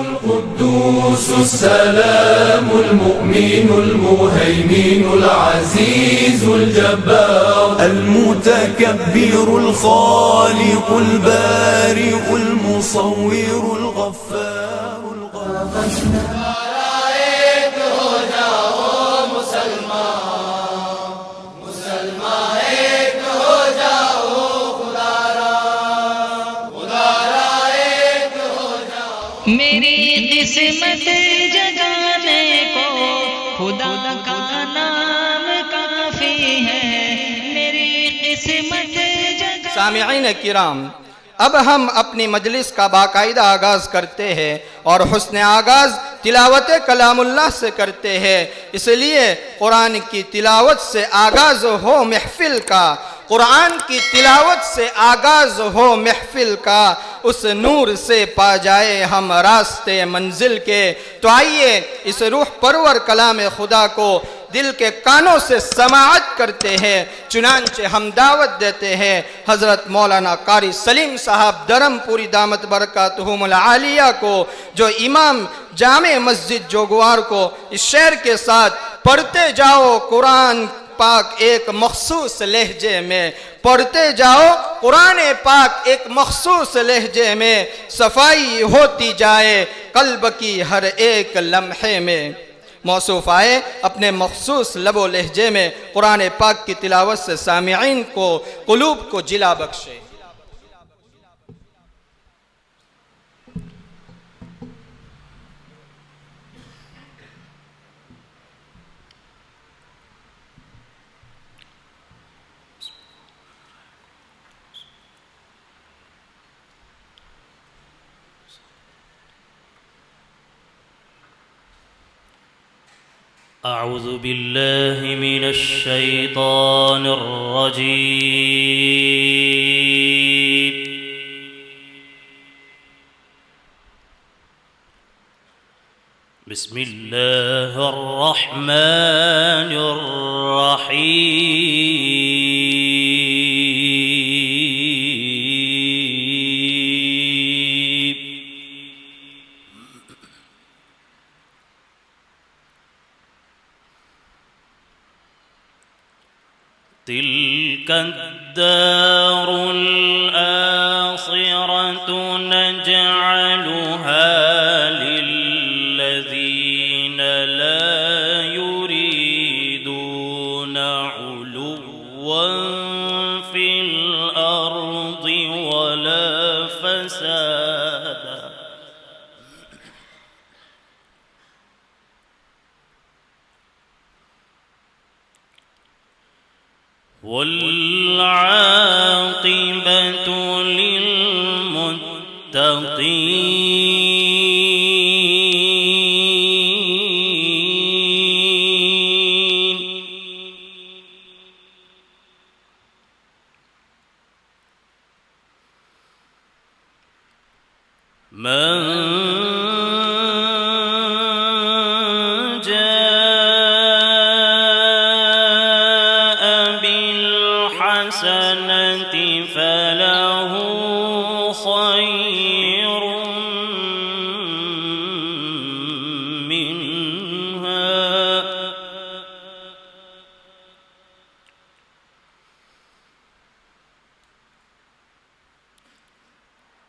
القدوس السلام المؤمن المهيمن العزيز الجبار المتكبر الخالق البارئ المصور الغفار मेरी किस्मत जगाने को खुदा का नाम काफी है। मेरी किस्मत सामिईन किराम, अब हम अपनी मजलिस का बाकायदा आगाज़ करते हैं और हुस्न आगाज़ तिलावत कलामुल्लाह से करते हैं। इसलिए कुरान की तिलावत से आगाज़ हो महफिल का, कुरान की तिलावत से आगाज़ हो महफिल का, उस नूर से पा जाए हम रास्ते मंजिल के। तो आइए इस रूह परवर कलाम खुदा को दिल के कानों से समाअत करते हैं। चुनांचे हम दावत देते हैं हज़रत मौलाना कारी सलीम साहब धर्मपुरी दामत बरकातुहुमुल आलिया को, जो इमाम जामे मस्जिद जोगवार को इस शेर के साथ पढ़ते जाओ कुरान पाक एक मखसूस लहजे में, पढ़ते जाओ कुरान पाक एक मखसूस लहजे में, सफाई होती जाए कल्ब की हर एक लम्हे में। मौसूफ आए अपने मखसूस लबो लहजे में कुरान पाक की तिलावत से सामिईन को कुलूब को जिला बख्शे। أعوذ بالله من الشيطان الرجيم. بسم الله الرحمن الرحيم. تلك الدار الآخرة نجعلها للذين لا يريدون علوا في الأرض ولا فسادا والعاقبة للمتقين. من بالحسنة فله خير منها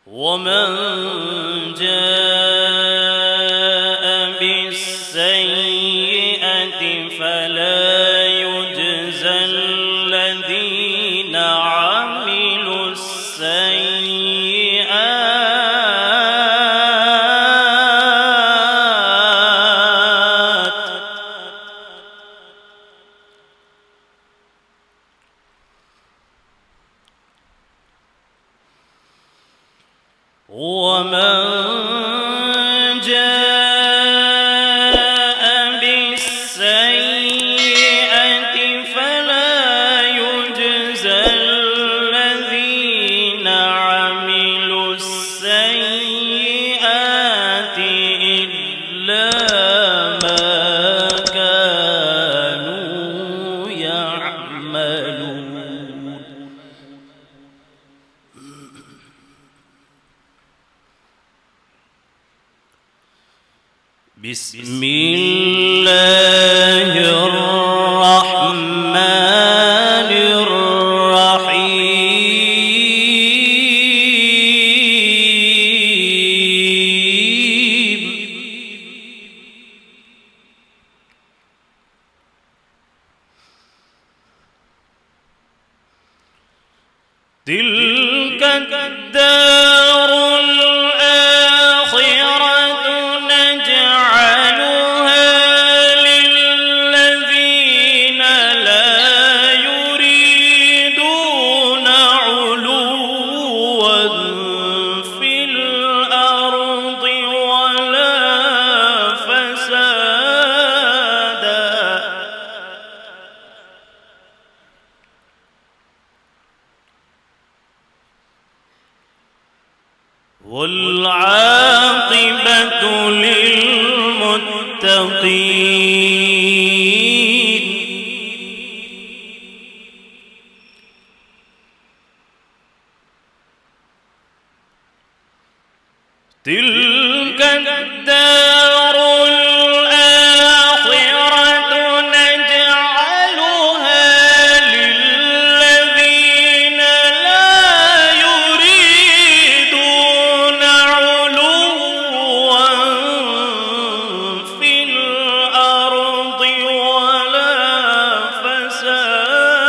ومن جاء بالسيئة فلا يجزى الذين عملوا السيئات ومن جاء بالسيئة فلا يجزى الذين عملوا السيئات إلا ما كانوا يعملون. بسم الله الرحمن الرحيم تلك الدار الآخرة نجعلها للذين لا يريدون علوا في الأرض ولا فسادا والعاقبة للمتقين تلك الدار الآخرة نجعلها للذين لا يريدون علوا في الأرض ولا فسادا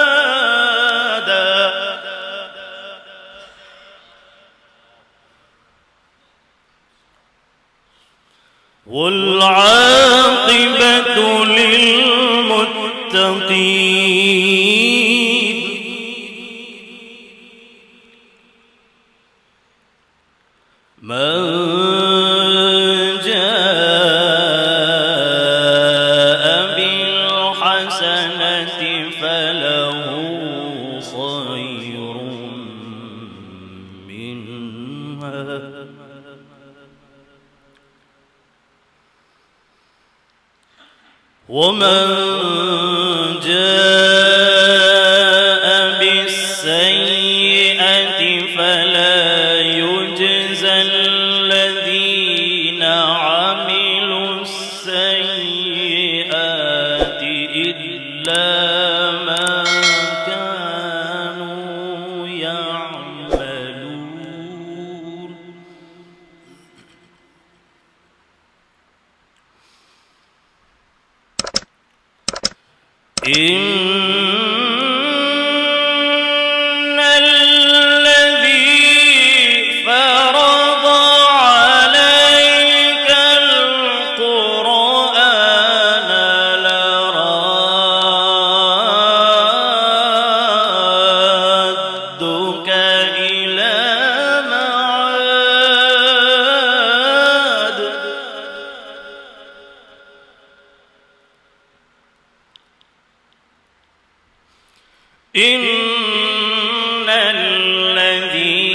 والعاقبة للمتقين من جاء بالحسنة فله خير منها ومن جاء بالسيئة فلا يجزى الذين عملوا السيئات إلا ما كانوا يعملون إن الذي فرض عليك القرآن لرادك إلى معاد إن الذي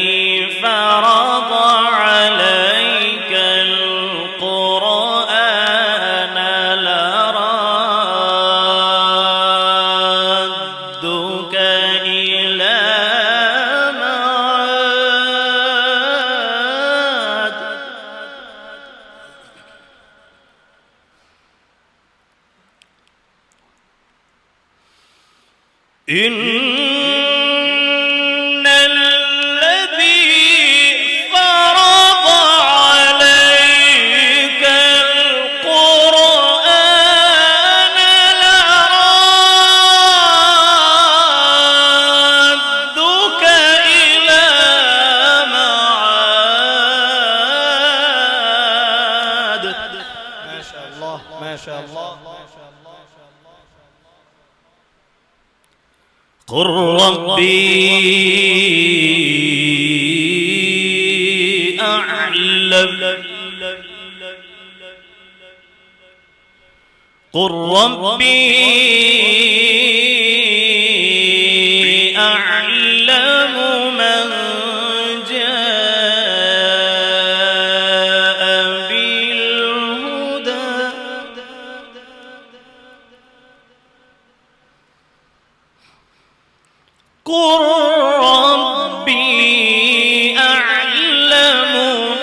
فرض عليك القرآن لرادك إلى معاد إن الذي فرض عليك القرآن لرادك إلى معاد ما شاء الله ما شاء الله قل ربي أعلم قل ربي أعلم من جاء بالهدى قل ربي أعلم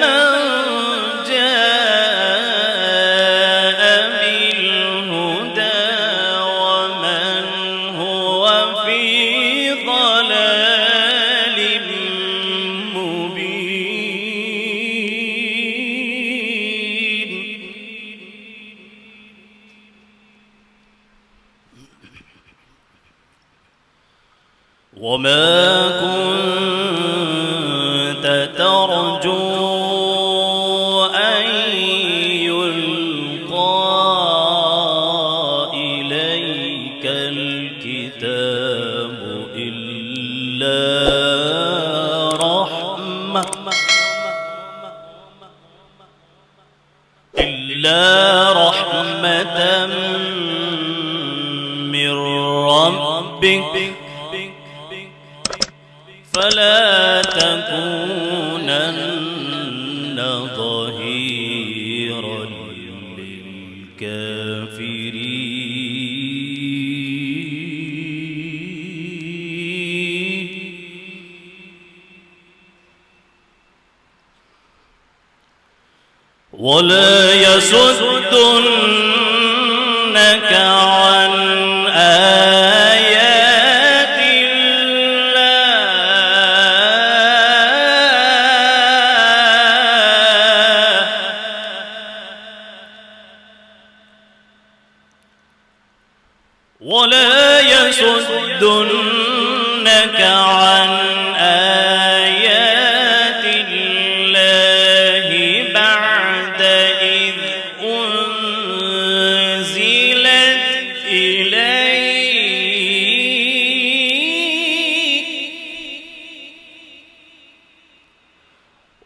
من جاء وما كنت ترجو أن يلقى إليك الكتاب إلا رحمة من ربك فلا تكونن ظهيرا للكافرين. ولا يصدنك عن آيات الله ولا يصدنك عن آيات الله بعد إذ أنزلت إليك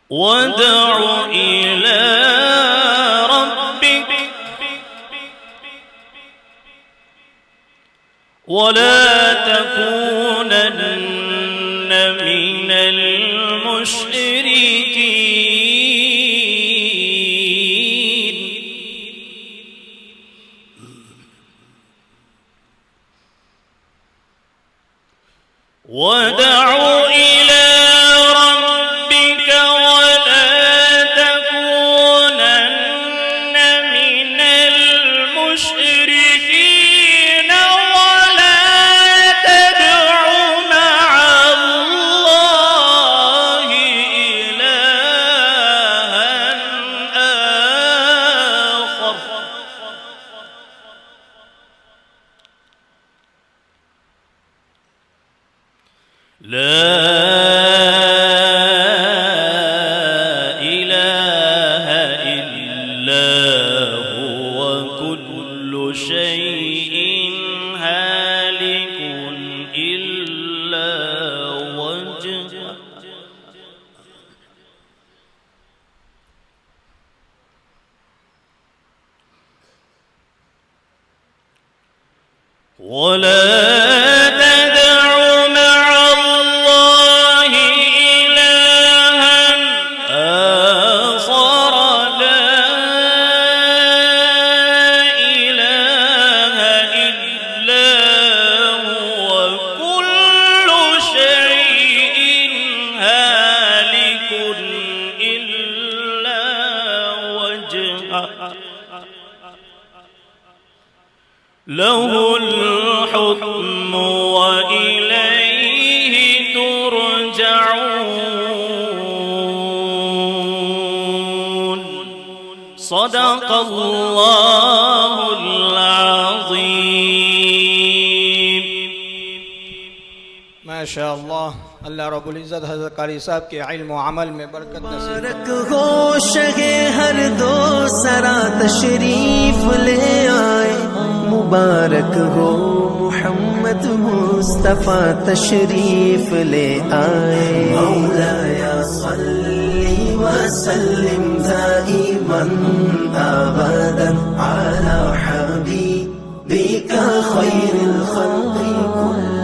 وادع إلى ربك ولا تكونن من المشركين. وادع إلى ربك ولا تكونن من المشركين ولا تدع مع الله إلها آخر لا إله إلا هو كل شيء هالك إلا وجهه ولا تدع مع الله إلها آخر لا إله إلا هو كل شيء هالك إلا وجهه له الحكم وإليه ترجعون. صدق الله العظيم. माशाअल्लाह, अल्लाह रब्बुल इज़्ज़त हज़रत कारी साहब के इल्म व अमल में बरकत नसीब मुबारक हो शगे हर दो सरा तशरीफ ले आए, मुबारक हो मोहम्मद मुस्तफा तशरीफ ले आए। मौलाया सल्ली व सल्लिम दाइमन अबदन अला हबीबिका खैरिल खल्क़ि कुल्लिहिम।